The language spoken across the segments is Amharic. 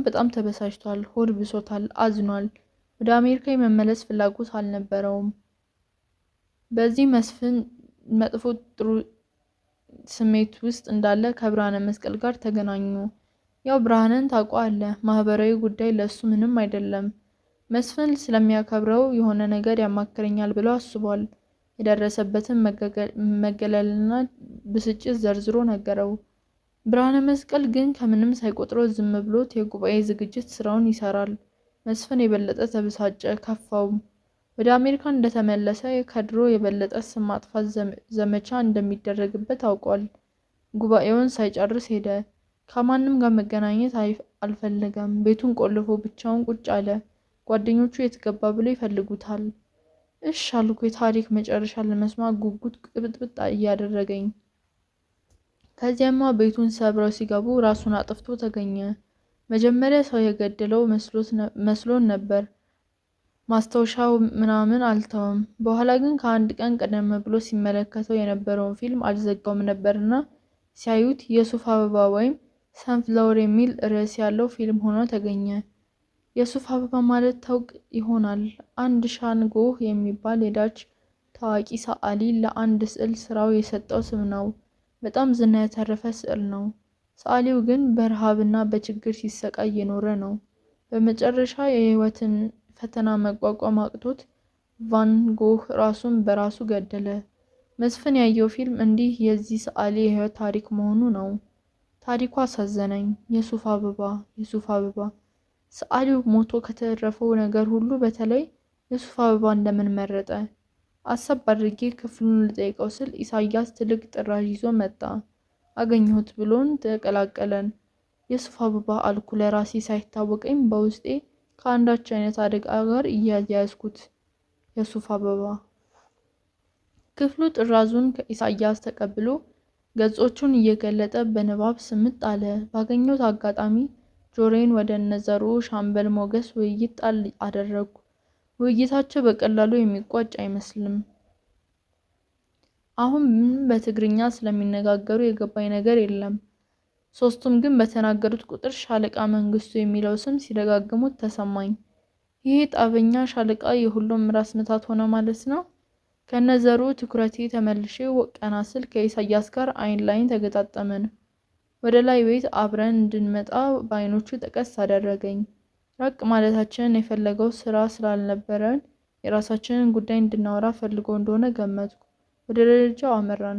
በጣም ተበሳጭቷል፣ ሆድ ብሶታል፣ አዝኗል። ወደ አሜሪካ የመመለስ ፍላጎት አልነበረውም። በዚህ መስፍን መጥፎ ጥሩ ስሜት ውስጥ እንዳለ ከብርሃነ መስቀል ጋር ተገናኙ። ያው ብርሃንን ታውቀዋለህ፣ ማህበራዊ ጉዳይ ለሱ ምንም አይደለም። መስፍን ስለሚያከብረው የሆነ ነገር ያማክረኛል ብሎ አስቧል። የደረሰበትን መገለልና ብስጭት ዘርዝሮ ነገረው። ብርሃነ መስቀል ግን ከምንም ሳይቆጥረው ዝም ብሎት የጉባኤ ዝግጅት ስራውን ይሰራል። መስፍን የበለጠ ተበሳጨ፣ ከፋው። ወደ አሜሪካን እንደተመለሰ ከድሮ የበለጠ ስም ማጥፋት ዘመቻ እንደሚደረግበት አውቋል። ጉባኤውን ሳይጨርስ ሄደ። ከማንም ጋር መገናኘት አልፈለገም። ቤቱን ቆልፎ ብቻውን ቁጭ አለ። ጓደኞቹ የት ገባ ብለው ይፈልጉታል። እሽ አልኩ። የታሪክ መጨረሻ ለመስማት ጉጉት ቅብጥብጥ እያደረገኝ። ከዚያማ ቤቱን ሰብረው ሲገቡ ራሱን አጥፍቶ ተገኘ። መጀመሪያ ሰው የገደለው መስሎን ነበር። ማስታወሻው ምናምን አልተውም። በኋላ ግን ከአንድ ቀን ቀደም ብሎ ሲመለከተው የነበረውን ፊልም አልዘጋውም ነበርና ሲያዩት የሱፍ አበባ ወይም ሰንፍላወር የሚል ርዕስ ያለው ፊልም ሆኖ ተገኘ። የሱፍ አበባ ማለት ታውቅ ይሆናል። አንድ ሻን ጎህ የሚባል የዳች ታዋቂ ሰዓሊ ለአንድ ስዕል ስራው የሰጠው ስም ነው። በጣም ዝና ያተረፈ ስዕል ነው። ሰዓሊው ግን በረሃብና በችግር ሲሰቃይ የኖረ ነው። በመጨረሻ የህይወትን ፈተና መቋቋም አቅቶት ቫን ጎህ ራሱን በራሱ ገደለ። መስፍን ያየው ፊልም እንዲህ የዚህ ሰዓሊ የህይወት ታሪክ መሆኑ ነው። ታሪኩ አሳዘነኝ። የሱፍ አበባ፣ የሱፍ አበባ። ሰዓሊው ሞቶ ከተረፈው ነገር ሁሉ በተለይ የሱፍ አበባ እንደምን መረጠ? አሰብ አድርጌ ክፍሉን ልጠይቀው ስል ኢሳያስ ትልቅ ጥራዥ ይዞ መጣ። አገኘሁት ብሎን ተቀላቀለን። የሱፍ አበባ አልኩ ለራሴ ሳይታወቀኝ በውስጤ ከአንዳች አይነት አደጋ ጋር እያያዝኩት። የሱፍ አበባ። ክፍሉ ጥራዙን ከኢሳያስ ተቀብሎ ገጾቹን እየገለጠ በንባብ ስምጥ አለ። ባገኘሁት አጋጣሚ ጆሮዬን ወደ እነዘሩ ሻምበል ሞገስ ውይይት ጣል አደረግኩ። ውይይታቸው በቀላሉ የሚቋጭ አይመስልም። አሁን በትግርኛ ስለሚነጋገሩ የገባኝ ነገር የለም። ሶስቱም ግን በተናገሩት ቁጥር ሻለቃ መንግስቱ የሚለው ስም ሲደጋግሙት ተሰማኝ። ይሄ ጣበኛ ሻለቃ የሁሉም ራስ ምታት ሆነ ማለት ነው። ከነዘሩ ትኩረቴ ተመልሼ ቀና ስል ከኢሳያስ ጋር አይን ላይን ተገጣጠመን። ወደ ላይ ቤት አብረን እንድንመጣ በአይኖቹ ጠቀስ አደረገኝ። ራቅ ማለታችንን የፈለገው ስራ ስላልነበረን የራሳችንን ጉዳይ እንድናወራ ፈልጎ እንደሆነ ገመትኩ። ወደ ደረጃው አመራን።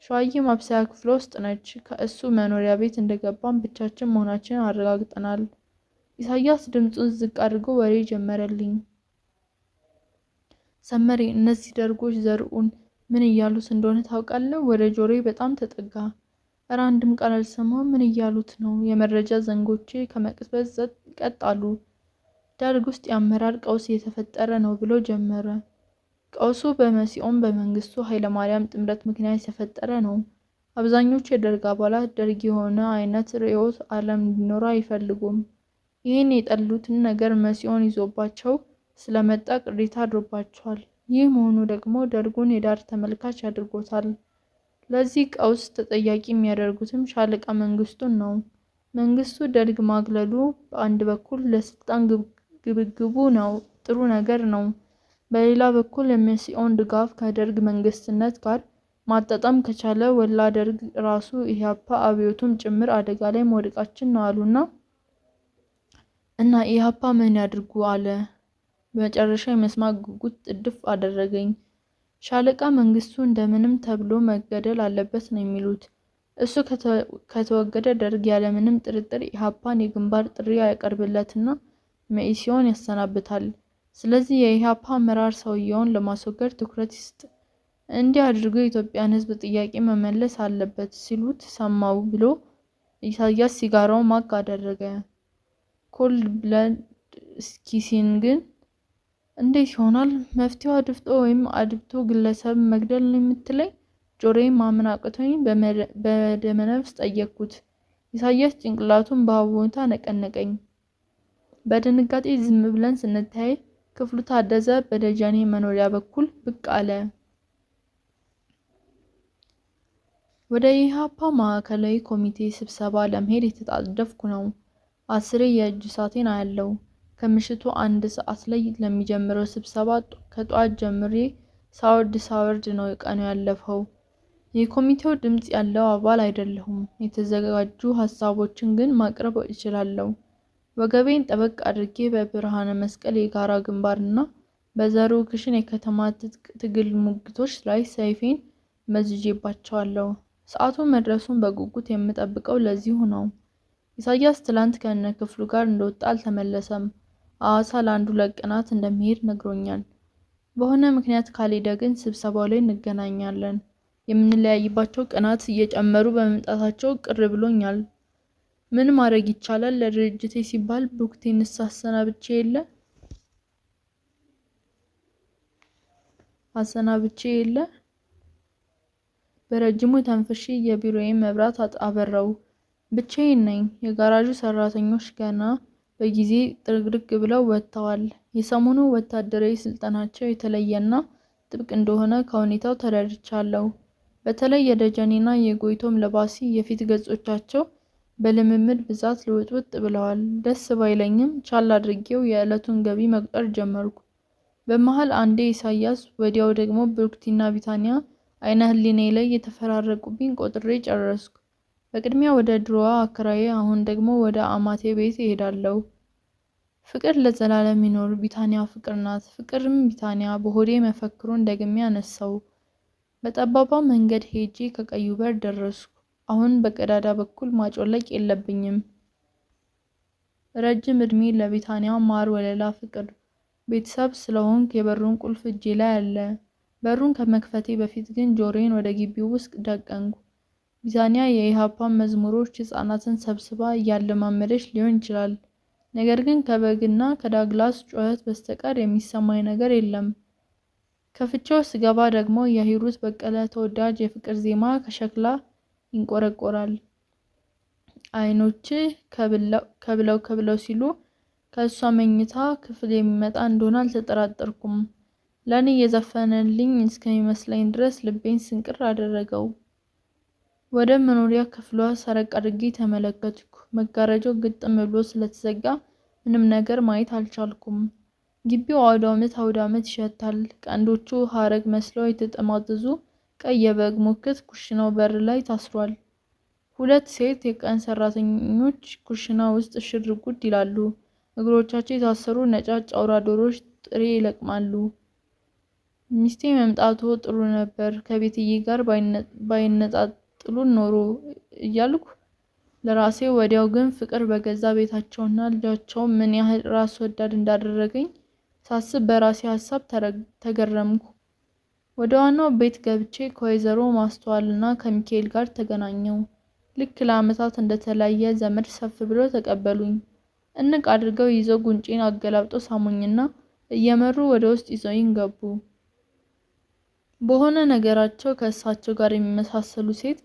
ሸዋዬ ማብሰያ ክፍል ውስጥ ነች። ከእሱ መኖሪያ ቤት እንደገባን ብቻችን መሆናችንን አረጋግጠናል። ኢሳያስ ድምፁን ዝቅ አድርጎ ወሬ ጀመረልኝ። ሰመሬ፣ እነዚህ ደርጎች ዘርኡን ምን እያሉት እንደሆነ ታውቃለህ? ወደ ጆሮዬ በጣም ተጠጋ። እረ አንድም ቃል አልሰማም። ምን እያሉት ነው? የመረጃ ዘንጎቼ ከመቅጽበት ቀጥ አሉ። ደርግ ውስጥ የአመራር ቀውስ እየተፈጠረ ነው ብሎ ጀመረ። ቀውሱ በመሲኦን በመንግስቱ ኃይለማርያም ጥምረት ምክንያት የተፈጠረ ነው። አብዛኞቹ የደርግ አባላት ደርግ የሆነ አይነት ርዕዮተ ዓለም እንዲኖር አይፈልጉም። ይህን የጠሉትን ነገር መሲኦን ይዞባቸው ስለመጣ ቅሬታ አድሮባቸዋል። ይህ መሆኑ ደግሞ ደርጉን የዳር ተመልካች አድርጎታል። ለዚህ ቀውስ ተጠያቂ የሚያደርጉትም ሻለቃ መንግስቱን ነው። መንግስቱ ደርግ ማግለሉ በአንድ በኩል ለስልጣን ግብግቡ ነው፣ ጥሩ ነገር ነው። በሌላ በኩል የመሲኦን ድጋፍ ከደርግ መንግስትነት ጋር ማጣጣም ከቻለ ወላ ደርግ ራሱ ኢህአፓ አብዮቱም ጭምር አደጋ ላይ መውደቃችን ነው አሉና እና ኢህአፓ ምን ያድርጉ አለ። በመጨረሻ የመስማት ጉጉት ጥድፍ አደረገኝ። ሻለቃ መንግስቱ እንደምንም ተብሎ መገደል አለበት ነው የሚሉት። እሱ ከተወገደ ደርግ ያለምንም ጥርጥር ኢህአፓን የግንባር ጥሪ ያቀርብለትና መኢሶን ያሰናብታል። ስለዚህ የኢህአፓ አመራር ሰውየውን ለማስወገድ ትኩረት ይስጥ፣ እንዲህ አድርጎ የኢትዮጵያን ህዝብ ጥያቄ መመለስ አለበት ሲሉት ሰማው ብሎ ኢሳያስ ሲጋራውን ማቅ አደረገ። ኮልድ ብለድ ስኪሲን ግን እንዴት ይሆናል? መፍትሄው አድፍጦ ወይም አድብቶ ግለሰብ መግደል ነው የምትለኝ? ጆሮዬን ማመን አቅቶኝ በደመነፍስ ጠየቅኩት። ኢሳያስ ጭንቅላቱን በአዎንታ ነቀነቀኝ። በድንጋጤ ዝም ብለን ስንታይ ክፍሉ ታደሰ በደጃኔ መኖሪያ በኩል ብቅ አለ። ወደ ኢህአፓ ማዕከላዊ ኮሚቴ ስብሰባ ለመሄድ የተጣደፍኩ ነው። 10 የእጅ ሰዓቴን አያለው። ከምሽቱ 1 ሰዓት ላይ ለሚጀምረው ስብሰባ ከጧት ጀምሬ ሳወርድ ነው ቀኑ ያለፈው። የኮሚቴው ድምጽ ያለው አባል አይደለሁም። የተዘጋጁ ሀሳቦችን ግን ማቅረብ እችላለሁ። ወገቤን ጠበቅ አድርጌ በብርሃነ መስቀል የጋራ ግንባርና በዘሩ ክሽን የከተማ ትግል ሙግቶች ላይ ሰይፌን መዝጄባቸዋለሁ። ሰዓቱ መድረሱን በጉጉት የምጠብቀው ለዚሁ ነው። ኢሳያስ ትላንት ከነ ክፍሉ ጋር እንደወጣ አልተመለሰም። ሐዋሳ ለ1-2 ቀናት እንደሚሄድ ነግሮኛል። በሆነ ምክንያት ካልሄደ ግን ስብሰባው ላይ እንገናኛለን። የምንለያይባቸው ቀናት እየጨመሩ በመምጣታቸው ቅር ብሎኛል። ምን ማድረግ ይቻላል? ለድርጅቴ ሲባል ብሩክቴንስ አሰናብቼ የለ። በረጅሙ ተንፍሼ የቢሮዬን መብራት አበራው። ብቻዬን ነኝ። የጋራዡ ሰራተኞች ገና በጊዜ ጥርግርግ ብለው ወጥተዋል። የሰሞኑ ወታደራዊ ስልጠናቸው የተለየና ጥብቅ እንደሆነ ከሁኔታው ተረድቻለሁ። በተለይ የደጀኔና የጎይቶም ለባሲ የፊት ገጾቻቸው በልምምድ ብዛት ልውጥውጥ ብለዋል። ደስ ባይለኝም ቻል አድርጌው የዕለቱን ገቢ መቁጠር ጀመርኩ። በመሃል አንዴ ኢሳያስ ወዲያው ደግሞ ብሩክቲና ቢታንያ አይነ ህሊናዬ ላይ የተፈራረቁብኝ ቆጥሬ ጨረስኩ። በቅድሚያ ወደ ድሮዋ አከራዬ አሁን ደግሞ ወደ አማቴ ቤት እሄዳለሁ። ፍቅር ለዘላለም ይኖር። ቢታንያ ፍቅር ናት። ፍቅርም ቢታንያ። በሆዴ መፈክሩን ደግሜ አነሳው። በጠባባ መንገድ ሄጄ ከቀዩ በር ደረስኩ። አሁን በቀዳዳ በኩል ማጮለቅ የለብኝም። ረጅም እድሜ ለቢታንያ ማር ወለላ ፍቅር። ቤተሰብ ስለሆንክ የበሩን ቁልፍ እጄ ላይ አለ። በሩን ከመክፈቴ በፊት ግን ጆሮዬን ወደ ግቢው ውስጥ ደቀንኩ። ቢታንያ የኢሃፓን መዝሙሮች ህፃናትን ሰብስባ እያለማመደች ሊሆን ይችላል። ነገር ግን ከበግና ከዳግላስ ጩኸት በስተቀር የሚሰማኝ ነገር የለም። ከፍቼው ስገባ ደግሞ የሂሩት በቀለ ተወዳጅ የፍቅር ዜማ ከሸክላ ይንቆረቆራል። አይኖች ከብለው ሲሉ ከእሷ መኝታ ክፍል የሚመጣ እንደሆነ አልተጠራጠርኩም። ለኔ የዘፈነልኝ እስከሚመስለኝ ድረስ ልቤን ስንቅር አደረገው። ወደ መኖሪያ ክፍሏ ሰረቅ አድርጌ ተመለከትኩ። መጋረጃው ግጥም ብሎ ስለተዘጋ ምንም ነገር ማየት አልቻልኩም። ግቢው አውዳመት ይሸታል። ቀንዶቹ ሐረግ መስለው የተጠማዘዙ ቀይ የበግ ሙክት ኩሽናው በር ላይ ታስሯል። 2 ሴት የቀን ሰራተኞች ኩሽና ውስጥ ሽር ጉድ ይላሉ። እግሮቻቸው የታሰሩ ነጫጭ አውራ ዶሮዎች ጥሬ ይለቅማሉ። ሚስቴ መምጣቱ ጥሩ ነበር፣ ከቤትዬ ጋር ባይነጣጥሉን ኖሮ እያልኩ ለራሴ። ወዲያው ግን ፍቅር በገዛ ቤታቸውና ልጃቸው ምን ያህል ራስ ወዳድ እንዳደረገኝ ሳስብ በራሴ ሀሳብ ተገረምኩ። ወደ ዋናው ቤት ገብቼ ከወይዘሮ ማስተዋልና ከሚካኤል ጋር ተገናኘው። ልክ ለዓመታት እንደተለያየ ዘመድ ሰፍ ብለው ተቀበሉኝ። እንቅ አድርገው ይዘው ጉንጬን አገላብጦ ሳሙኝና እየመሩ ወደ ውስጥ ይዘውኝ ገቡ። በሆነ ነገራቸው ከእሳቸው ጋር የሚመሳሰሉ ሴት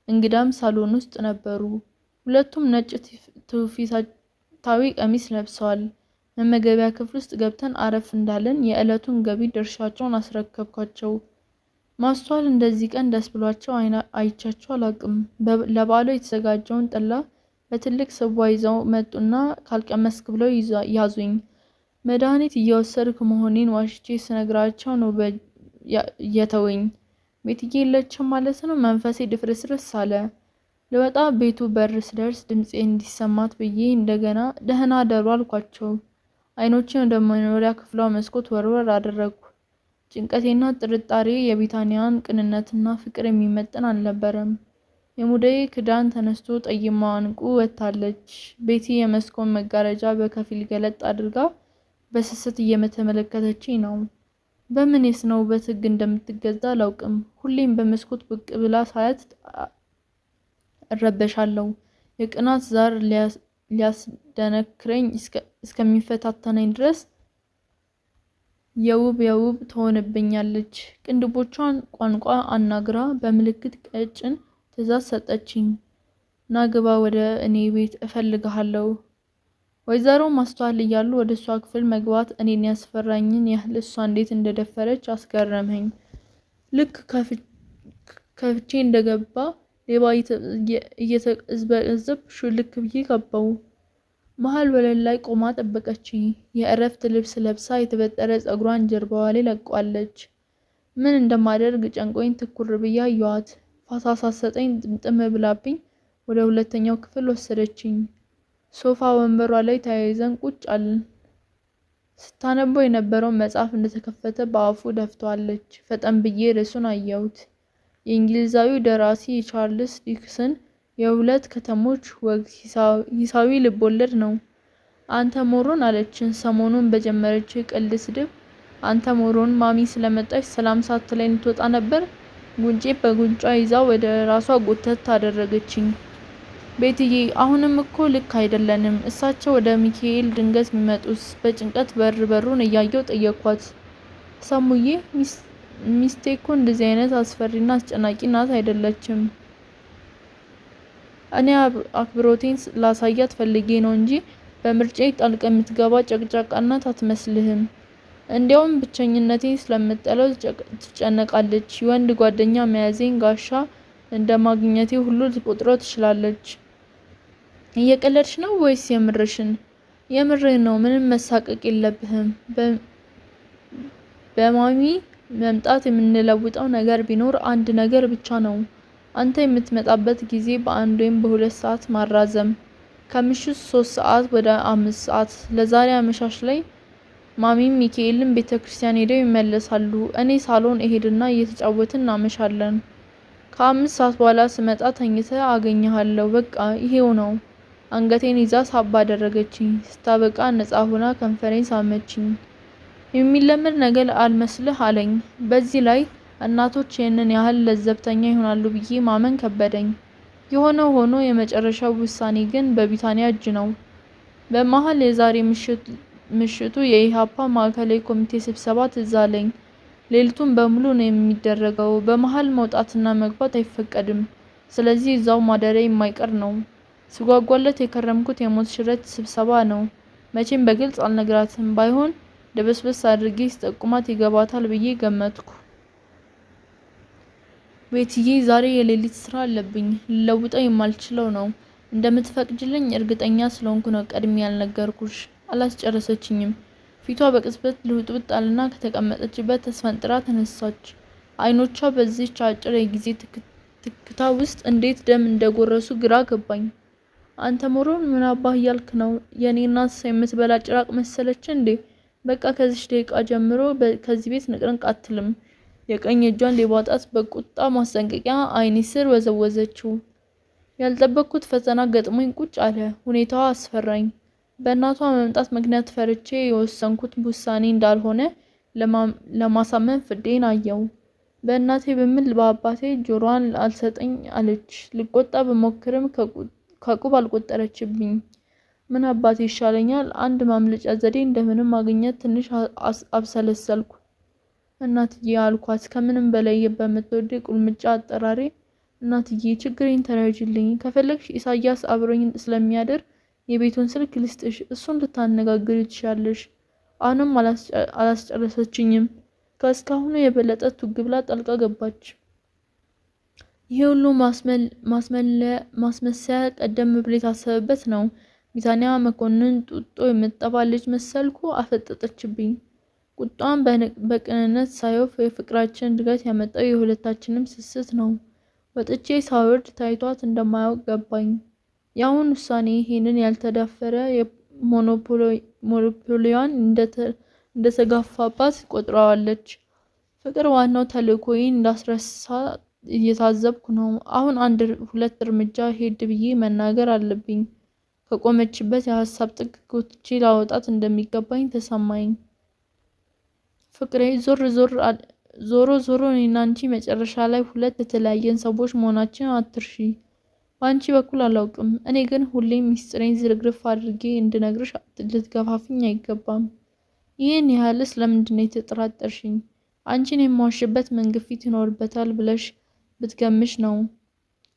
እንግዳም ሳሎን ውስጥ ነበሩ። ሁለቱም ነጭ ትውፊታዊ ቀሚስ ለብሰዋል። መመገቢያ ክፍል ውስጥ ገብተን አረፍ እንዳለን የዕለቱን ገቢ ድርሻቸውን አስረከብኳቸው። ማስተዋል እንደዚህ ቀን ደስ ብሏቸው አይቻቸው አላቅም። ለበዓሉ የተዘጋጀውን ጠላ በትልቅ ጽዋ ይዘው መጡና ካልቀመስክ ብለው ያዙኝ። መድኃኒት እየወሰድኩ መሆኔን ዋሽቼ ስነግራቸው ነው የተወኝ። ቤትዬ የለችም ማለት ነው። መንፈሴ ድፍርስርስ አለ። ልወጣ ቤቱ በር ስደርስ ድምጼ እንዲሰማት ብዬ እንደገና ደህና ደሩ አልኳቸው። አይኖቼን ወደ መኖሪያ ክፍሏ መስኮት ወርወር አደረግኩ። ጭንቀቴና ጥርጣሬ የቢታንያን ቅንነትና ፍቅር የሚመጥን አልነበረም። የሙዳዬ ክዳን ተነስቶ ጠይማዋ ዕንቁ ወጥታለች። ቤቲ የመስኮን መጋረጃ በከፊል ገለጥ አድርጋ በስስት እየተመለከተችኝ ነው። በምንስ ነው ውበት ሕግ እንደምትገዛ አላውቅም። ሁሌም በመስኮት ብቅ ብላ ሳያት እረበሻለሁ። የቅናት ዛር ሊያስደነክረኝ እስከሚፈታተነኝ ድረስ የውብ ትሆንብኛለች። ቅንድቦቿን ቋንቋ አናግራ በምልክት ቀጭን ትዕዛዝ ሰጠችኝ። ናግባ ወደ እኔ ቤት እፈልግሃለሁ። ወይዘሮ ማስተዋል እያሉ ወደ እሷ ክፍል መግባት እኔን ያስፈራኝን ያህል እሷ እንዴት እንደደፈረች አስገረመኝ። ልክ ከፍቼ እንደገባ ሌባ እየተዝበዘብ ሹልክ ብዬ ገባው። መሃል ወለል ላይ ቆማ ጠበቀችኝ። የእረፍት ልብስ ለብሳ የተበጠረ ፀጉሯን ጀርባዋ ላይ ለቋለች። ምን እንደማደርግ ጨንቆኝ ትኩር ብዬ አየኋት። ፋታ ሳትሰጠኝ ጥምጥም ብላብኝ ወደ ሁለተኛው ክፍል ወሰደችኝ። ሶፋ ወንበሯ ላይ ተያይዘን ቁጭ አልን። ስታነበው የነበረውን መጽሐፍ እንደተከፈተ በአፉ ደፍቷለች። ፈጠን ብዬ ርዕሱን አየሁት። የእንግሊዛዊው ደራሲ የቻርልስ ዲክንስን የሁለት ከተሞች ወግ ሂሳዊ ልቦለድ ነው። አንተ ሞሮን አለችን ሰሞኑን በጀመረች ቀልድ ስድብ። አንተ ሞሮን ማሚ ስለመጣች ሰላም ሳትለኝ ልትወጣ ነበር። ጉንጬ በጉንጯ ይዛ ወደ ራሷ ጎተት አደረገችኝ። ቤትዬ አሁንም እኮ ልክ አይደለንም። እሳቸው ወደ ሚካኤል ድንገት ቢመጡስ? በጭንቀት በሩን እያየው ጠየኳት። ሰሙዬ ሚስቴ እኮ እንደዚህ አይነት አስፈሪና አስጨናቂ ናት አይደለችም። እኔ አክብሮቴን ላሳያት ፈልጌ ነው እንጂ በምርጫዬ ጣልቃ የምትገባ ጨቅጫቃ እናት አትመስልህም። እንዲያውም ብቸኝነቴን ስለምጠላው ትጨነቃለች። የወንድ ጓደኛ መያዜን ጋሻ እንደማግኘቴ ሁሉ ልትቆጥረው ትችላለች። እየቀለድሽ ነው ወይስ የምርሽን? የምሬን ነው። ምንም መሳቀቅ የለብህም። በማሚ መምጣት የምንለውጠው ነገር ቢኖር አንድ ነገር ብቻ ነው። አንተ የምትመጣበት ጊዜ በ1 ወይም በ2 ሰዓት ማራዘም። ከምሽቱ 3 ሰዓት ወደ 5 ሰዓት። ለዛሬ አመሻሽ ላይ ማሚም ሚካኤልም ቤተክርስቲያን ሄደው ይመለሳሉ። እኔ ሳሎን እሄድና እየተጫወትን እናመሻለን። ከ5 ሰዓት በኋላ ስመጣ ተኝተህ አገኘሃለሁ። በቃ ይሄው ነው። አንገቴን ይዛ ሳባ አደረገችኝ። ስታበቃ ነፃ ሆና ከንፈሬን ሳመችኝ። የሚለመድ ነገር አልመስልህ አለኝ። በዚህ ላይ እናቶች ይህንን ያህል ለዘብተኛ ይሆናሉ ብዬ ማመን ከበደኝ። የሆነው ሆኖ የመጨረሻው ውሳኔ ግን በቢታንያ እጅ ነው። በመሃል የዛሬ ምሽቱ የኢሃፓ ማዕከላዊ ኮሚቴ ስብሰባ ትዝ አለኝ። ሌሊቱን በሙሉ ነው የሚደረገው። በመሃል መውጣትና መግባት አይፈቀድም። ስለዚህ እዛው ማደሪያ የማይቀር ነው። ስጓጓለት የከረምኩት የሞት ሽረት ስብሰባ ነው። መቼም በግልጽ አልነግራትም። ባይሆን ደበስበስ አድርጌ ስጠቁማት ይገባታል ብዬ ገመትኩ። ቤትዬ ዛሬ የሌሊት ስራ አለብኝ። ልለውጠው የማልችለው ነው። እንደምትፈቅጅልኝ እርግጠኛ ስለሆንኩ ነው ቀድሜ ያልነገርኩሽ። አላስጨረሰችኝም። ፊቷ በቅጽበት ልውጥውጥ አለና ከተቀመጠችበት ተስፈንጥራ ተነሳች። አይኖቿ በዚህች አጭር የጊዜ ትክታ ውስጥ እንዴት ደም እንደጎረሱ ግራ ገባኝ። አንተ ሞሮን ምን አባህ እያልክ ነው? የኔ እናት የምትበላ ጭራቅ መሰለች እንዴ? በቃ ከዚህ ደቂቃ ጀምሮ ከዚህ ቤት ንቅንቅ አትልም። የቀኝ እጇን ሌባጣት በቁጣ ማስጠንቀቂያ አይኔ ስር ወዘወዘችው። ያልጠበቅኩት ፈተና ገጥሞኝ ቁጭ አለ። ሁኔታዋ አስፈራኝ። በእናቷ መምጣት ምክንያት ፈርቼ የወሰንኩት ውሳኔ እንዳልሆነ ለማሳመን ፍርዴን አየው። በእናቴ በምል በአባቴ ጆሮዋን አልሰጠኝ አለች። ልቆጣ በሞክርም ከቁብ አልቆጠረችብኝ። ምን አባቴ ይሻለኛል? አንድ ማምለጫ ዘዴ እንደምንም ማግኘት ትንሽ አብሰለሰልኩ። እናትዬ አልኳት ከምንም በላይ በምትወድ ቁልምጫ አጠራሬ። እናትዬ ችግሬን ተረጅልኝ። ከፈለግሽ ኢሳያስ አብሮኝ ስለሚያደር የቤቱን ስልክ ልስጥሽ፣ እሱን ልታነጋግሪ ትችያለሽ። አሁንም አላስጨረሰችኝም። ከእስካሁኑ የበለጠ ቱግ ብላ ጣልቃ ገባች። ይሄ ሁሉ ማስመሰያ ቀደም ብሎ የታሰበበት ነው። ቢታንያ መኮንን ጡጦ የምትጠባ ልጅ መሰልኩ። አፈጠጠችብኝ። ቁጣዋን በቅንነት ሳይሆን የፍቅራችን እድገት ያመጣው የሁለታችንም ስስት ነው። ወጥቼ ሳወርድ ታይቷት እንደማያውቅ ገባኝ። የአሁን ውሳኔ ይሄንን ያልተዳፈረ ሞኖፖሊዋን እንደተጋፋባት ቆጥረዋለች። ፍቅር ዋናው ተልእኮዬን እንዳስረሳ እየታዘብኩ ነው። አሁን 1-2 እርምጃ ሄድ ብዬ መናገር አለብኝ። ከቆመችበት የሀሳብ ጥግ ጎትቼ ላወጣት እንደሚገባኝ ተሰማኝ። ፍቅሬ ዞሮ እኔና አንቺ መጨረሻ ላይ 2 የተለያየን ሰዎች መሆናችን አትርሺ። በአንቺ በኩል አላውቅም። እኔ ግን ሁሌም ሚስጥሬን ዝርግርፍ አድርጌ እንድነግርሽ ልትገፋፍኝ አይገባም። ይህን ያህልስ ለምንድነው የተጠራጠርሽኝ? አንቺን የማዋሽበት ምን ግፊት ይኖርበታል ብለሽ ብትገምሽ ነው።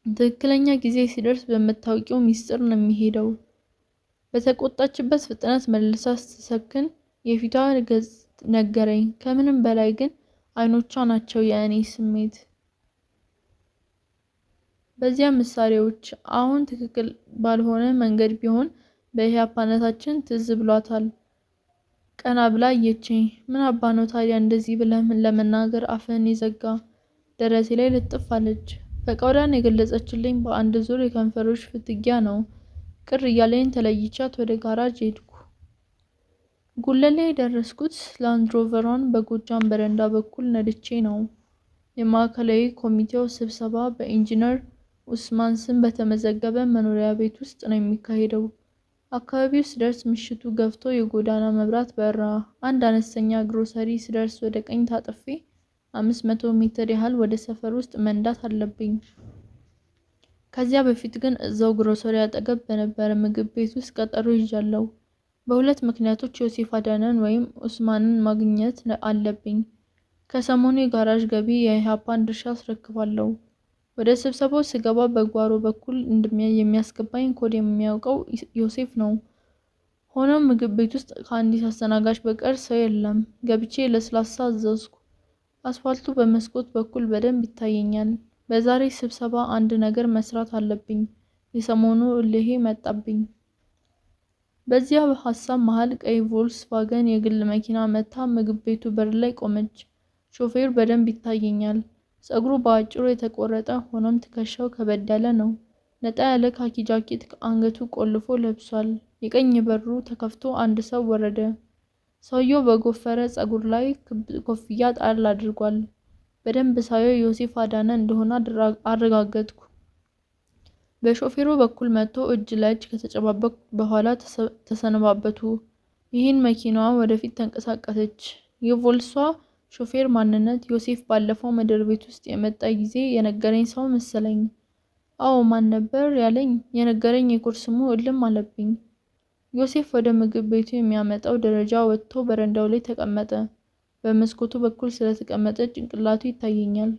ትክክለኛ ጊዜ ሲደርስ በምታውቂው ሚስጥር ነው የሚሄደው። በተቆጣችበት ፍጥነት መልሳ ስትሰክን የፊቷ ገጽ ነገረኝ። ከምንም በላይ ግን አይኖቿ ናቸው የእኔ ስሜት። በዚያ ምሳሌዎች አሁን ትክክል ባልሆነ መንገድ ቢሆን በኢህአፓነታችን ትዝ ብሏታል። ቀና ብላ አየችኝ። ምን አባ ነው ታዲያ እንደዚህ ብለህ ለመናገር አፍህን የዘጋ? ደረቴ ላይ ልጥፍ አለች። ፈቃዷን የገለጸችልኝ በአንድ ዙር የከንፈሮች ፍትጊያ ነው። ቅር እያለኝ ተለይቻት ወደ ጋራጅ ሄድኩ። ጉለሌ የደረስኩት ላንድሮቨሯን በጎጃም በረንዳ በኩል ነድቼ ነው። የማዕከላዊ ኮሚቴው ስብሰባ በኢንጂነር ኡስማን ስም በተመዘገበ መኖሪያ ቤት ውስጥ ነው የሚካሄደው። አካባቢው ስደርስ ምሽቱ ገፍቶ የጎዳና መብራት በራ። አንድ አነስተኛ ግሮሰሪ ስደርስ ወደ ቀኝ ታጥፌ 500 ሜትር ያህል ወደ ሰፈር ውስጥ መንዳት አለብኝ። ከዚያ በፊት ግን እዛው ግሮሰሪ አጠገብ በነበረ ምግብ ቤት ውስጥ ቀጠሮ ይዣለሁ። በሁለት ምክንያቶች ዮሴፍ አዳነን ወይም ኡስማንን ማግኘት አለብኝ። ከሰሞኑ የጋራዥ ገቢ የኢህአፓን ድርሻ አስረክባለሁ። ወደ ስብሰባው ስገባ በጓሮ በኩል የሚያስገባኝ ኮድ የሚያውቀው ዮሴፍ ነው። ሆኖም ምግብ ቤት ውስጥ ከአንዲት አስተናጋጅ በቀር ሰው የለም። ገብቼ ለስላሳ አዘዝኩ። አስፋልቱ በመስኮት በኩል በደንብ ይታየኛል። በዛሬ ስብሰባ አንድ ነገር መስራት አለብኝ። የሰሞኑ እልሄ መጣብኝ። በዚያ ሐሳብ መሃል ቀይ ቮልክስዋገን የግል መኪና መታ ምግብ ቤቱ በር ላይ ቆመች። ሾፌሩ በደንብ ይታየኛል። ጸጉሩ በአጭሩ የተቆረጠ ሆኖም ትከሻው ከበድ ያለ ነው። ነጣ ያለ ካኪ ጃኬት አንገቱ ቆልፎ ለብሷል። የቀኝ በሩ ተከፍቶ አንድ ሰው ወረደ። ሰውየው በጎፈረ ጸጉር ላይ ኮፍያ ጣል አድርጓል። በደንብ ሳየው ዮሴፍ አዳነ እንደሆነ አረጋገጥኩ። በሾፌሩ በኩል መጥቶ እጅ ለእጅ ከተጨባበቁ በኋላ ተሰነባበቱ። ይህን መኪናዋ ወደፊት ተንቀሳቀሰች። የቮልሷ ሾፌር ማንነት ዮሴፍ ባለፈው ምድር ቤት ውስጥ የመጣ ጊዜ የነገረኝ ሰው መሰለኝ። አዎ ማን ነበር ያለኝ? የነገረኝ የኮድ ስሙ እልም አለብኝ። ዮሴፍ ወደ ምግብ ቤቱ የሚያመጣው ደረጃ ወጥቶ በረንዳው ላይ ተቀመጠ። በመስኮቱ በኩል ስለተቀመጠ ጭንቅላቱ ይታየኛል።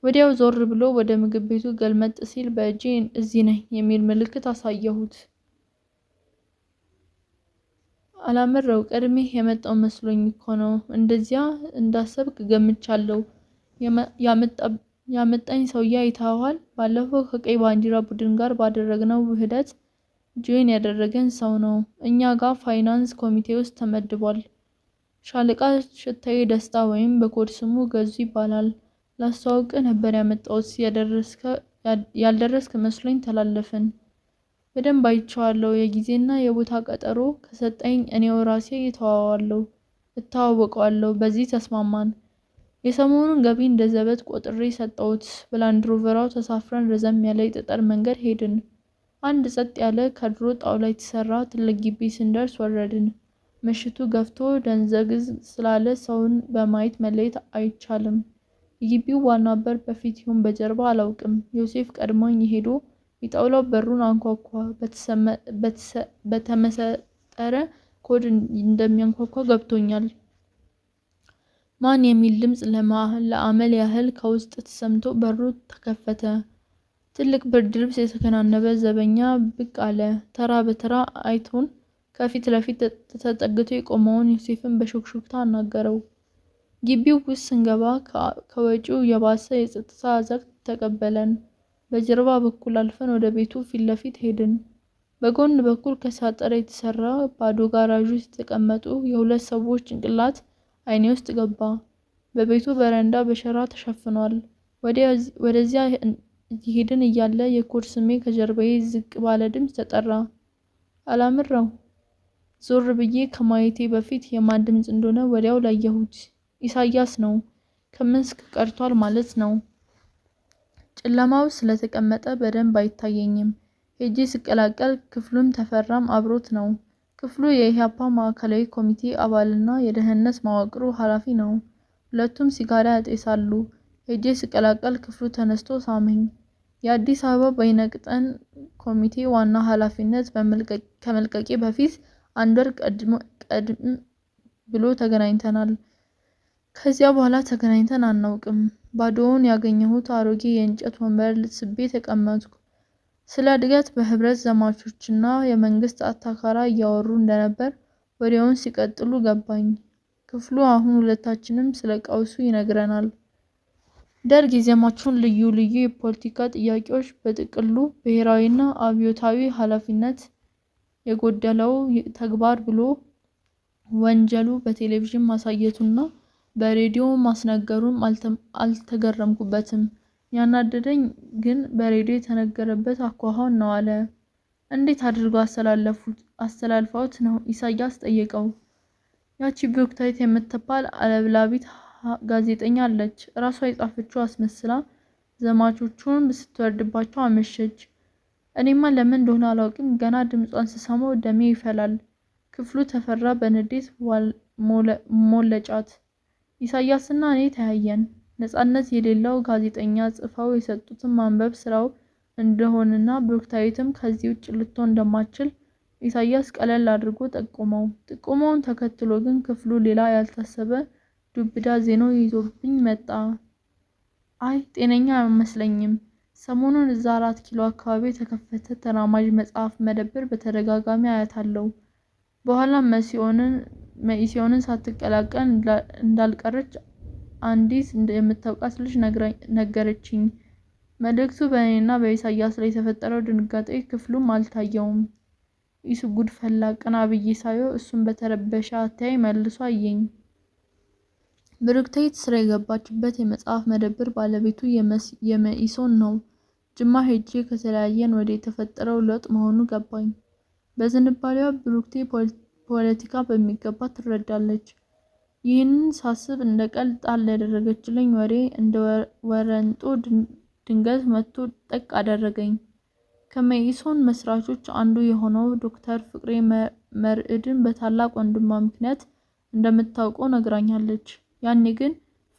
ወዲያው ዞር ብሎ ወደ ምግብ ቤቱ ገልመጥ ሲል በእጄ እዚህ ነኝ የሚል ምልክት አሳየሁት። አላመረው ቀድሜ የመጣው መስሎኝ እኮ ነው። እንደዚያ እንዳሰብክ ገምቻለሁ። ያመጣኝ ሰውዬ አይተኸዋል? ባለፈው ከቀይ ባንዲራ ቡድን ጋር ባደረግነው ውህደት ጆይን ያደረገን ሰው ነው። እኛ ጋር ፋይናንስ ኮሚቴ ውስጥ ተመድቧል። ሻለቃ ሽታዬ ደስታ ወይም በኮድ ስሙ ገዙ ይባላል። ላስተዋውቅ ነበር ያመጣሁት። ያልደረስክ መስሎኝ ተላለፍን። በደንብ አይቼዋለሁ። የጊዜና የቦታ ቀጠሮ ከሰጠኝ እኔው ራሴ እተዋወቀዋለሁ። በዚህ ተስማማን። የሰሞኑን ገቢ እንደ ዘበት ቆጥሬ ሰጠሁት። በላንድሮቨራው ተሳፍረን ረዘም ያለ የጠጠር መንገድ ሄድን። አንድ ጸጥ ያለ ከድሮ ጣውላ የተሰራ ትልቅ ግቢ ስንደርስ ወረድን። ምሽቱ ገፍቶ ደንዘግዝ ስላለ ሰውን በማየት መለየት አይቻልም። የግቢው ዋና በር በፊት ይሁን በጀርባ አላውቅም። ዮሴፍ ቀድሞኝ ሄዶ የጣውላው በሩን አንኳኳ። በተመሰጠረ ኮድ እንደሚያንኳኳ ገብቶኛል። ማን የሚል ድምጽ ለአመል ያህል ከውስጥ ተሰምቶ በሩ ተከፈተ። ትልቅ ብርድ ልብስ የተከናነበ ዘበኛ ብቅ አለ። ተራ በተራ አይቶን ከፊት ለፊት ተጠግቶ የቆመውን ዮሴፍን በሹክሹክታ አናገረው። ግቢው ውስጥ ስንገባ ከወጪው የባሰ የጸጥታ አዘቅት ተቀበለን። በጀርባ በኩል አልፈን ወደ ቤቱ ፊት ለፊት ሄድን። በጎን በኩል ከሳጥር የተሰራ ባዶ ጋራዥ ውስጥ የተቀመጡ የሁለት ሰዎች ጭንቅላት አይኔ ውስጥ ገባ። በቤቱ በረንዳ በሸራ ተሸፍኗል። ወደዚያ እየሄድን እያለ የኮድ ስሜ ከጀርባዬ ዝቅ ባለ ድምፅ ተጠራ። አላምረው። ዞር ብዬ ከማየቴ በፊት የማን ድምፅ እንደሆነ ወዲያው ለየሁት። ኢሳያስ ነው። ከመስክ ቀርቷል ማለት ነው። ጨለማው ስለተቀመጠ በደንብ አይታየኝም። ሄጄ ስቀላቀል ክፍሉም ተፈራም አብሮት ነው። ክፍሉ የኢህአፓ ማዕከላዊ ኮሚቴ አባልና የደህንነት መዋቅሩ ኃላፊ ነው። ሁለቱም ሲጋራ ያጤሳሉ። ሄጄ ስቀላቀል ክፍሉ ተነስቶ ሳመኝ። የአዲስ አበባ በይነቅጠን ኮሚቴ ዋና ኃላፊነት ከመልቀቄ በፊት አንድ ወር ቀድም ብሎ ተገናኝተናል። ከዚያ በኋላ ተገናኝተን አናውቅም። ባዶውን ያገኘሁት አሮጌ የእንጨት ወንበር ልስቤ ተቀመጥኩ። ስለ እድገት በህብረት ዘማቾችና የመንግስት አታካራ እያወሩ እንደነበር ወዲያውን ሲቀጥሉ ገባኝ። ክፍሉ አሁን ሁለታችንም ስለ ቀውሱ ይነግረናል። ደርግ የዘማቹን ልዩ ልዩ የፖለቲካ ጥያቄዎች በጥቅሉ ብሔራዊና አብዮታዊ ኃላፊነት የጎደለው ተግባር ብሎ ወንጀሉ በቴሌቪዥን ማሳየቱና በሬዲዮ ማስነገሩም አልተገረምኩበትም። ያናደደኝ ግን በሬዲዮ የተነገረበት አኳኋን ነው አለ። እንዴት አድርገው አስተላልፈውት ነው? ኢሳያስ ጠየቀው። ያቺ ብሩክታይት የምትባል አለብላቢት ጋዜጠኛ አለች። ራሷ የጻፈችው አስመስላ ዘማቾቹን ስትወርድባቸው አመሸች። እኔማ ለምን እንደሆነ አላውቅም፣ ገና ድምጿን ስሰማው ደሜ ይፈላል። ክፍሉ ተፈራ በንዴት ሞለጫት። ኢሳያስና እኔ ተያየን። ነፃነት የሌለው ጋዜጠኛ ጽፈው የሰጡትን ማንበብ ስራው እንደሆነና ብሩክታይትም ከዚህ ውጭ ልትሆን እንደማትችል ኢሳያስ ቀለል አድርጎ ጠቆመው። ጥቆማውን ተከትሎ ግን ክፍሉ ሌላ ያልታሰበ ዱብዳ ዜና ይዞብኝ መጣ። አይ ጤነኛ አይመስለኝም። ሰሞኑን እዛ 4 ኪሎ አካባቢ የተከፈተ ተራማጅ መጽሐፍ መደብር በተደጋጋሚ አያታለሁ። በኋላም መኢሶንን ሳትቀላቀል እንዳልቀረች አንዲት የምታውቃት ልጅ ነገረችኝ። መልእክቱ በእኔና በኢሳያስ ላይ የተፈጠረው ድንጋጤ ክፍሉም አልታየውም። ኢሱ ጉድ ፈላ። ቀና ብዬ ሳየው እሱን በተረበሸ አተያይ መልሶ አየኝ። ብሩክታይት ስራ የገባችበት የመጽሐፍ መደብር ባለቤቱ የመኢሶን ነው። ጅማ ሄጄ ከተለያየን ወደ የተፈጠረው ለውጥ መሆኑ ገባኝ። በዝንባሌዋ ብሩክቴ ፖለቲካ በሚገባ ትረዳለች። ይህንን ሳስብ እንደ ቀልድ ጣል ያደረገችልኝ ወሬ እንደ ወረንጦ ድንገት መጥቶ ጠቅ አደረገኝ። ከመኢሶን መስራቾች አንዱ የሆነው ዶክተር ፍቅሬ መርዕድን በታላቅ ወንድሟ ምክንያት እንደምታውቀው ነግራኛለች። ያኔ ግን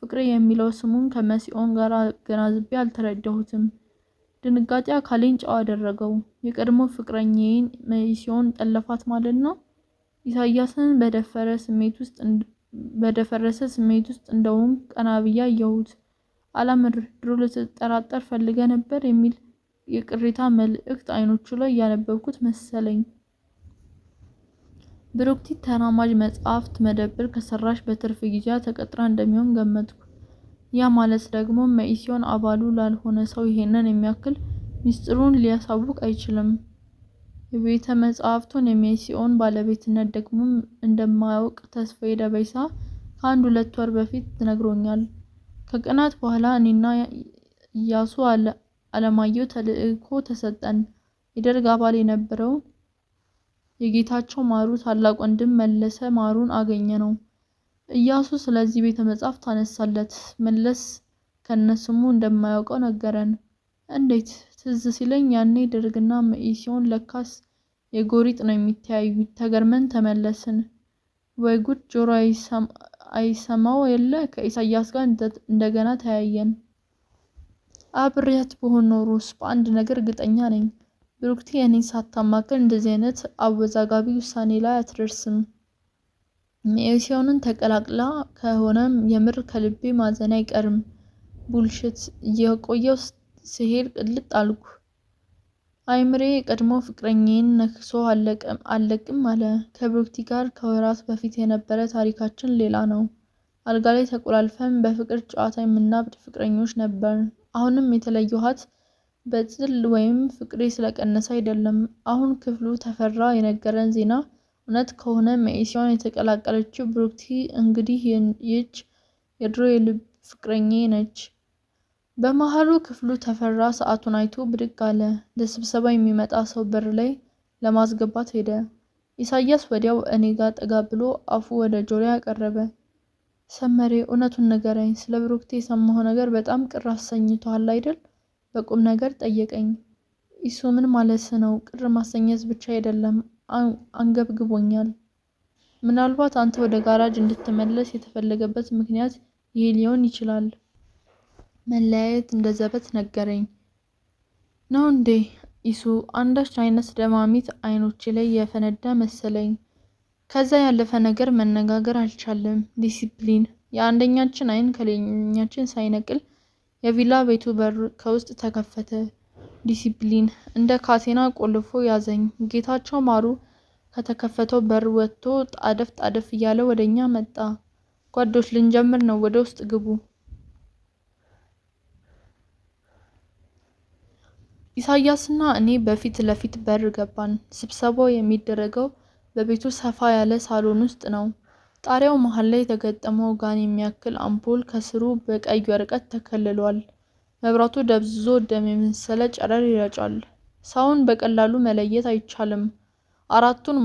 ፍቅሬ የሚለው ስሙን ከመኢሶን ጋር አገናዝቤ አልተረዳሁትም። ድንጋጤ አካሌን ጨው አደረገው። የቀድሞ ፍቅረኛዬን መኢሶን ጠለፋት ማለት ነው። ኢሳያስን በደፈረሰ ስሜት ውስጥ እንደውም ቀና ብዬ አየሁት። አላምድሮ ልትጠራጠር ፈልገ ነበር የሚል የቅሬታ መልእክት አይኖቹ ላይ ያነበብኩት መሰለኝ። ብሩክቲ ተራማጅ መጽሐፍት መደብር ከሰራሽ በትርፍ ጊዜያ ተቀጥራ እንደሚሆን ገመትኩ። ያ ማለት ደግሞ መኢሶን አባሉ ላልሆነ ሰው ይሄንን የሚያክል ሚስጥሩን ሊያሳውቅ አይችልም። የቤተ መጽሐፍቱን የመኢሶን ባለቤትነት ደግሞ እንደማያውቅ ተስፋዬ ደበይሳ ከ1-2 ወር በፊት ነግሮኛል። ከቀናት በኋላ እኔና ኢያሱ አለማየሁ ተልእኮ ተሰጠን። የደርግ አባል የነበረው የጌታቸው ማሩ ታላቅ ወንድም መለሰ ማሩን አገኘነው። ኢያሱ ስለዚህ ቤተ መጽሐፍት አነሳለት። መለስ ከነስሙ እንደማያውቀው ነገረን። እንዴት? ትዝ ሲለኝ ያኔ ደርግና መኢሶን ለካስ የጎሪጥ ነው የሚተያዩት። ተገርመን ተመለስን። ወይ ጉድ! ጆሮ አይሰማው የለ። ከኢሳያስ ጋር እንደገና ተያየን። አብሬያት በሆነ ኖሮስ በአንድ ነገር እርግጠኛ ነኝ። ብሩክቲ እኔን ሳታማክር እንደዚህ አይነት አወዛጋቢ ውሳኔ ላይ አትደርስም። መኢሶንን ተቀላቅላ ከሆነም የምር ከልቤ ማዘን አይቀርም። ቡልሽት። እየቆየው ስሄድ ቅልጥ አልኩ። አይምሬ ቀድሞ ፍቅረኛዬን ነክሶ አለቅም አለ። ከብሩክቲ ጋር ከወራት በፊት የነበረ ታሪካችን ሌላ ነው። አልጋ ላይ ተቆላልፈን በፍቅር ጨዋታ የምናብድ ፍቅረኞች ነበር። አሁንም የተለየኋት በጥል ወይም ፍቅሬ ስለቀነሰ አይደለም። አሁን ክፍሉ ተፈራ የነገረን ዜና እውነት ከሆነ መኢሶን የተቀላቀለችው ብሩክቲ እንግዲህ ይህች የድሮ የልብ ፍቅረኛዬ ነች። በመሃሉ ክፍሉ ተፈራ ሰዓቱን አይቶ ብድግ አለ። ለስብሰባ የሚመጣ ሰው በር ላይ ለማስገባት ሄደ። ኢሳያስ ወዲያው እኔ ጋር ጠጋ ብሎ አፉ ወደ ጆሮ ያቀረበ። ሰመሬ እውነቱን ንገረኝ፣ ስለ ብሩክቲ የሰማኸው ነገር በጣም ቅር አሰኝቶሃል አይደል? በቁም ነገር ጠየቀኝ። ኢሱ ምን ማለት ነው? ቅር ማሰኘት ብቻ አይደለም፣ አንገብግቦኛል። ምናልባት አንተ ወደ ጋራጅ እንድትመለስ የተፈለገበት ምክንያት ይሄ ሊሆን ይችላል። መለያየት እንደዘበት ነገረኝ። ነው እንዴ? ኢሱ አንዳች አይነት ደማሚት አይኖቼ ላይ የፈነዳ መሰለኝ። ከዛ ያለፈ ነገር መነጋገር አልቻለም። ዲሲፕሊን። የአንደኛችን አይን ከሌላኛችን ሳይነቅል የቪላ ቤቱ በር ከውስጥ ተከፈተ። ዲሲፕሊን። እንደ ካቴና ቆልፎ ያዘኝ። ጌታቸው ማሩ ከተከፈተው በር ወጥቶ ጣደፍ እያለ ወደኛ መጣ። ጓዶች ልንጀምር ነው፣ ወደ ውስጥ ግቡ። ኢሳያስና እኔ በፊት ለፊት በር ገባን። ስብሰባው የሚደረገው በቤቱ ሰፋ ያለ ሳሎን ውስጥ ነው። ጣሪያው መሃል ላይ የተገጠመው ጋን የሚያክል አምፖል ከስሩ በቀይ ወረቀት ተከልሏል። መብራቱ ደብዝዞ ደም የመሰለ ጨረር ይረጫል። ሰውን በቀላሉ መለየት አይቻልም። አራቱን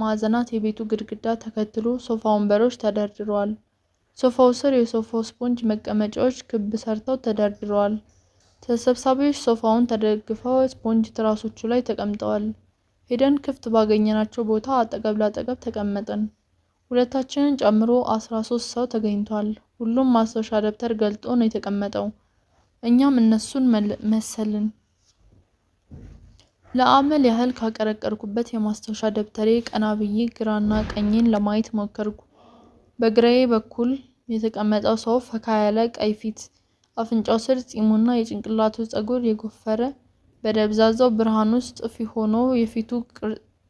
ማዕዘናት የቤቱ ግድግዳ ተከትሎ ሶፋ ወንበሮች ተደርድረዋል። ሶፋው ስር የሶፋው ስፖንጅ መቀመጫዎች ክብ ሰርተው ተደርድረዋል። ተሰብሳቢዎች ሶፋውን ተደግፈው ስፖንጅ ትራሶቹ ላይ ተቀምጠዋል። ሄደን ክፍት ባገኘናቸው ቦታ አጠገብ ላጠገብ ተቀመጥን። ሁለታችንን ጨምሮ 13 ሰው ተገኝቷል። ሁሉም ማስታወሻ ደብተር ገልጦ ነው የተቀመጠው። እኛም እነሱን መሰልን። ለአመል ያህል ካቀረቀርኩበት የማስታወሻ ደብተሬ ቀና ብዬ ግራና ቀኝን ለማየት ሞከርኩ። በግራዬ በኩል የተቀመጠው ሰው ፈካ ያለ ቀይ ፊት፣ አፍንጫው ስር ጺሙና የጭንቅላቱ ፀጉር የጎፈረ፣ በደብዛዛው ብርሃን ውስጥ ሆኖ የፊቱ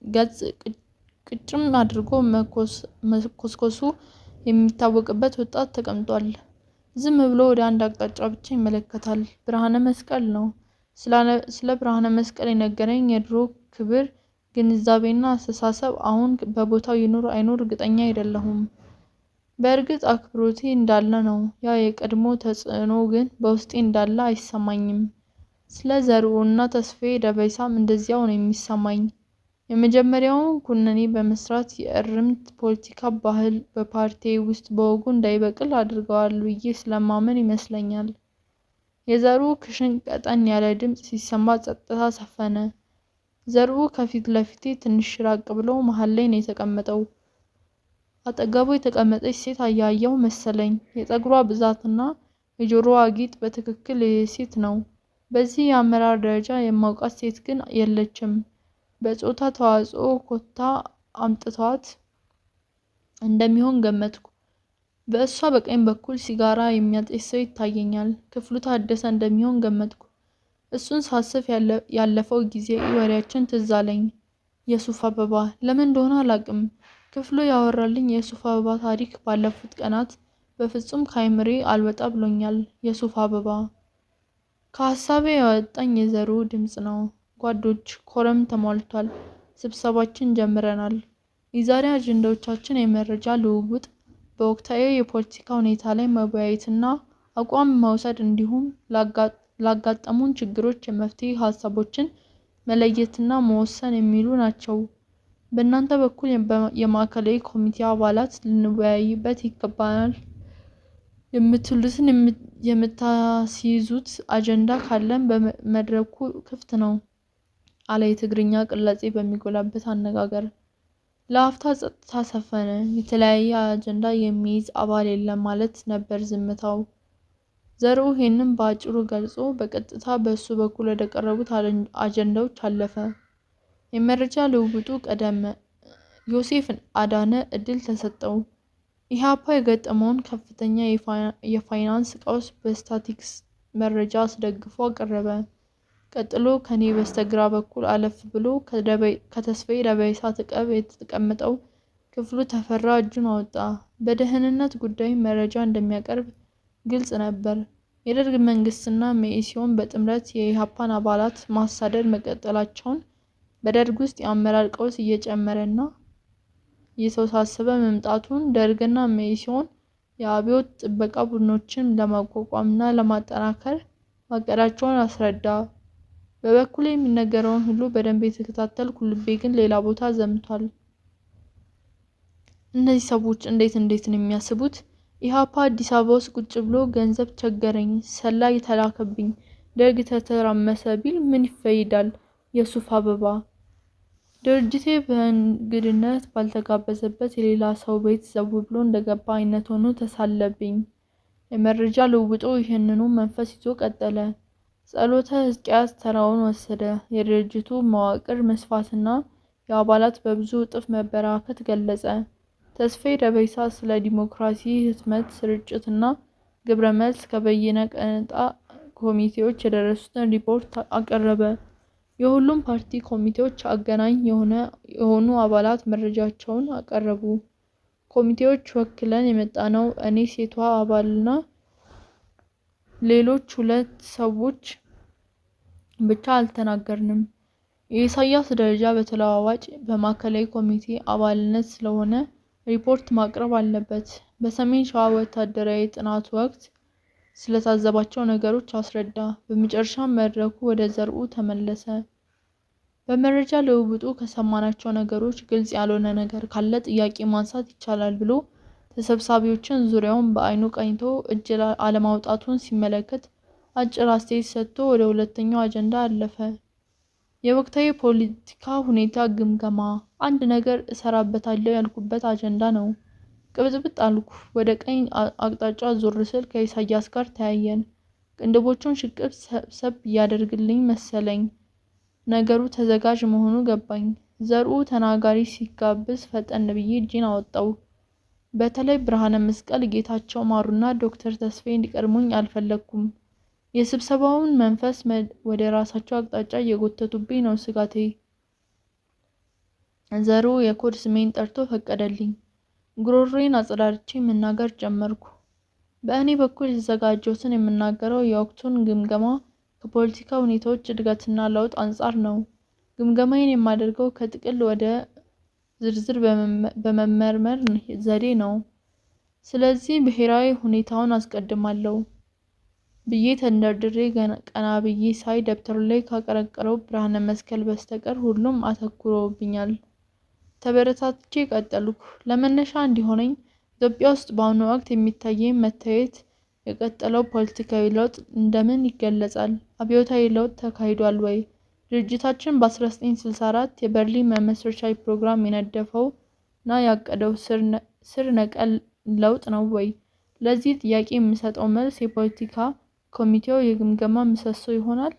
ገጽ ቅጭም አድርጎ መኮስኮሱ የሚታወቅበት ወጣት ተቀምጧል። ዝም ብሎ ወደ አንድ አቅጣጫ ብቻ ይመለከታል። ብርሃነ መስቀል ነው። ስለ ብርሃነ መስቀል የነገረኝ የድሮ ክብር ግንዛቤና አስተሳሰብ አሁን በቦታው ይኑር አይኑር እርግጠኛ አይደለሁም። በእርግጥ አክብሮቴ እንዳለ ነው። ያ የቀድሞ ተጽዕኖ ግን በውስጤ እንዳለ አይሰማኝም። ስለ ዘርኡና ተስፋዬ ደበሳም እንደዚያው ነው የሚሰማኝ። የመጀመሪያውን ኩነኔ በመስራት የእርምት ፖለቲካ ባህል በፓርቲዬ ውስጥ በወጉ እንዳይበቅል አድርገዋል ብዬ ስለማመን ይመስለኛል። የዘርኡ ክሽን ቀጠን ያለ ድምፅ ሲሰማ ጸጥታ ሰፈነ። ዘርኡ ከፊት ለፊቴ ትንሽ ራቅ ብሎ መሃል ላይ ነው የተቀመጠው። አጠገቡ የተቀመጠች ሴት አያያው መሰለኝ። የፀጉሯ ብዛትና የጆሮዋ ጌጥ በትክክል የሴት ነው። በዚህ የአመራር ደረጃ የማውቃት ሴት ግን የለችም። በጾታ ተዋጽኦ ኮታ አምጥቷት እንደሚሆን ገመትኩ። በእሷ በቀኝ በኩል ሲጋራ የሚያጤስ ሰው ይታየኛል። ክፍሉ ታደሰ እንደሚሆን ገመትኩ። እሱን ሳስብ ያለፈው ጊዜ ወሬያችን ትዝ አለኝ። የሱፍ አበባ ለምን እንደሆነ አላቅም። ክፍሉ ያወራልኝ የሱፍ አበባ ታሪክ ባለፉት ቀናት በፍጹም ከአይምሬ አልወጣ ብሎኛል። የሱፍ አበባ ከሀሳቤ ያወጣኝ የዘሩ ድምፅ ነው። ጓዶች ኮረም ተሟልቷል። ስብሰባችን ጀምረናል። የዛሬ አጀንዳዎቻችን የመረጃ ልውውጥ፣ በወቅታዊ የፖለቲካ ሁኔታ ላይ መወያየትና አቋም መውሰድ እንዲሁም ላጋጠሙን ችግሮች የመፍትሄ ሀሳቦችን መለየትና መወሰን የሚሉ ናቸው። በእናንተ በኩል የማዕከላዊ ኮሚቴ አባላት ልንወያይበት ይገባናል የምትሉትን የምታስይዙት አጀንዳ ካለን በመድረኩ ክፍት ነው አለ የትግርኛ ቅላጼ በሚጎላበት አነጋገር። ለአፍታ ጸጥታ ሰፈነ። የተለያየ አጀንዳ የሚይዝ አባል የለም ማለት ነበር ዝምታው። ዘርኡ ይህንን በአጭሩ ገልጾ በቀጥታ በእሱ በኩል ወደ ቀረቡት አጀንዳዎች አለፈ። የመረጃ ልውውጡ ቀደመ። ዮሴፍ አዳነ እድል ተሰጠው። ኢህአፓ የገጠመውን ከፍተኛ የፋይናንስ ቀውስ በስታቲክስ መረጃ አስደግፎ አቀረበ። ቀጥሎ ከኔ በስተግራ በኩል አለፍ ብሎ ከተስፋዬ ደበሳ አጠገብ የተቀመጠው ክፍሉ ተፈራ እጁን አወጣ። በደህንነት ጉዳይ መረጃ እንደሚያቀርብ ግልጽ ነበር። የደርግ መንግስትና መኢሶን በጥምረት የኢህአፓን አባላት ማሳደድ መቀጠላቸውን፣ በደርግ ውስጥ የአመራር ቀውስ እየጨመረና እየተወሳሰበ መምጣቱን፣ ደርግና መኢሶን የአብዮት ጥበቃ ቡድኖችን ለማቋቋምና ለማጠናከር ማቀዳቸውን አስረዳ። በበኩሌ የሚነገረውን ሁሉ በደንብ የተከታተልኩ፣ ልቤ ግን ሌላ ቦታ ዘምቷል። እነዚህ ሰዎች እንዴት ነው የሚያስቡት? ኢህአፓ አዲስ አበባ ውስጥ ቁጭ ብሎ ገንዘብ ቸገረኝ፣ ሰላይ ተላከብኝ፣ ደርግ ተተራመሰ ቢል ምን ይፈይዳል? የሱፍ አበባ ድርጅቴ በእንግድነት ባልተጋበዘበት የሌላ ሰው ቤት ዘው ብሎ እንደገባ አይነት ሆኖ ተሳለብኝ። የመረጃ ልውውጡ ይህንኑ መንፈስ ይዞ ቀጠለ። ጸሎተ ሕዝቅያስ ተራውን ወሰደ። የድርጅቱ መዋቅር መስፋትና የአባላት በብዙ እጥፍ መበራከት ገለጸ። ተስፋዬ ደበሳ ስለ ዲሞክራሲ ህትመት ስርጭትና ግብረ መልስ ከበይነ ቀንጣ ኮሚቴዎች የደረሱትን ሪፖርት አቀረበ። የሁሉም ፓርቲ ኮሚቴዎች አገናኝ የሆኑ አባላት መረጃቸውን አቀረቡ። ኮሚቴዎች ወክለን የመጣነው እኔ፣ ሴቷ አባልና ሌሎች 2 ሰዎች ብቻ አልተናገርንም። የኢሳያስ ደረጃ በተለዋዋጭ በማዕከላዊ ኮሚቴ አባልነት ስለሆነ ሪፖርት ማቅረብ አለበት። በሰሜን ሸዋ ወታደራዊ ጥናት ወቅት ስለታዘባቸው ነገሮች አስረዳ። በመጨረሻም መድረኩ ወደ ዘርኡ ተመለሰ። በመረጃ ልውውጡ ከሰማናቸው ነገሮች ግልጽ ያልሆነ ነገር ካለ ጥያቄ ማንሳት ይቻላል ብሎ ተሰብሳቢዎችን ዙሪያውን በአይኑ ቃኝቶ እጅ አለማውጣቱን ሲመለከት አጭር አስተያየት ሰጥቶ ወደ ሁለተኛው አጀንዳ አለፈ። የወቅታዊ ፖለቲካ ሁኔታ ግምገማ አንድ ነገር እሰራበታለሁ ያልኩበት አጀንዳ ነው። ቅብጥብጥ አልኩ። ወደ ቀኝ አቅጣጫ ዞር ስል ከኢሳያስ ጋር ተያየን። ቅንድቦቹን ሽቅብ ሰብሰብ እያደረግልኝ መሰለኝ። ነገሩ ተዘጋጅ መሆኑ ገባኝ። ዘርኡ ተናጋሪ ሲጋብዝ ፈጠን ብዬ እጄን አወጣው። በተለይ ብርሃነ መስቀል፣ ጌታቸው ማሩና ዶክተር ተስፋዬ እንዲቀድሙኝ አልፈለኩም። የስብሰባውን መንፈስ ወደ ራሳቸው አቅጣጫ እየጎተቱብኝ ነው ስጋቴ። ዘርኡ የኮድ ስሜን ጠርቶ ፈቀደልኝ። ጉሮሮዬን አጸዳድቼ መናገር ጀመርኩ። በእኔ በኩል የተዘጋጀሁትን የምናገረው የወቅቱን ግምገማ ከፖለቲካ ሁኔታዎች እድገትና ለውጥ አንጻር ነው። ግምገማዬን የማደርገው ከጥቅል ወደ ዝርዝር በመመርመር ዘዴ ነው። ስለዚህ ብሔራዊ ሁኔታውን አስቀድማለሁ ብዬ ተንደርድሬ ቀና ብዬ ሳይ ደብተሩ ላይ ካቀረቀረው ብርሃነ መስቀል በስተቀር ሁሉም አተኩረውብኛል። ተበረታትቼ ቀጠልኩ። ለመነሻ እንዲሆነኝ ኢትዮጵያ ውስጥ በአሁኑ ወቅት የሚታየኝ መታየት የቀጠለው ፖለቲካዊ ለውጥ እንደምን ይገለጻል? አብዮታዊ ለውጥ ተካሂዷል ወይ? ድርጅታችን በ1964 የበርሊን መመስረቻ ፕሮግራም የነደፈው እና ያቀደው ስር ነቀል ለውጥ ነው ወይ? ለዚህ ጥያቄ የምሰጠው መልስ የፖለቲካ ኮሚቴው የግምገማ ምሰሶ ይሆናል።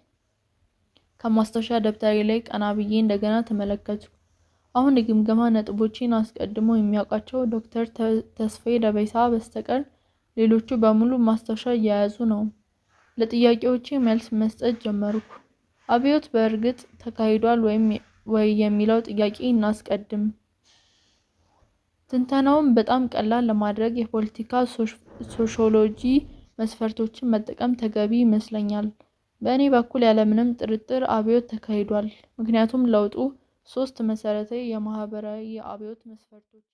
ከማስታወሻ ደብተሬ ላይ ቀና ብዬ እንደገና ተመለከትኩ። አሁን የግምገማ ነጥቦችን አስቀድሞ የሚያውቃቸው ዶክተር ተስፋዬ ደበሳ በስተቀር ሌሎቹ በሙሉ ማስታወሻ እየያዙ ነው። ለጥያቄዎቼ መልስ መስጠት ጀመርኩ። አብዮት በእርግጥ ተካሂዷል ወይ የሚለው ጥያቄ እናስቀድም። ትንተናውን በጣም ቀላል ለማድረግ የፖለቲካ ሶሺዮሎጂ መስፈርቶችን መጠቀም ተገቢ ይመስለኛል። በእኔ በኩል ያለምንም ጥርጥር አብዮት ተካሂዷል። ምክንያቱም ለውጡ 3 መሰረታዊ የማህበራዊ የአብዮት መስፈርቶች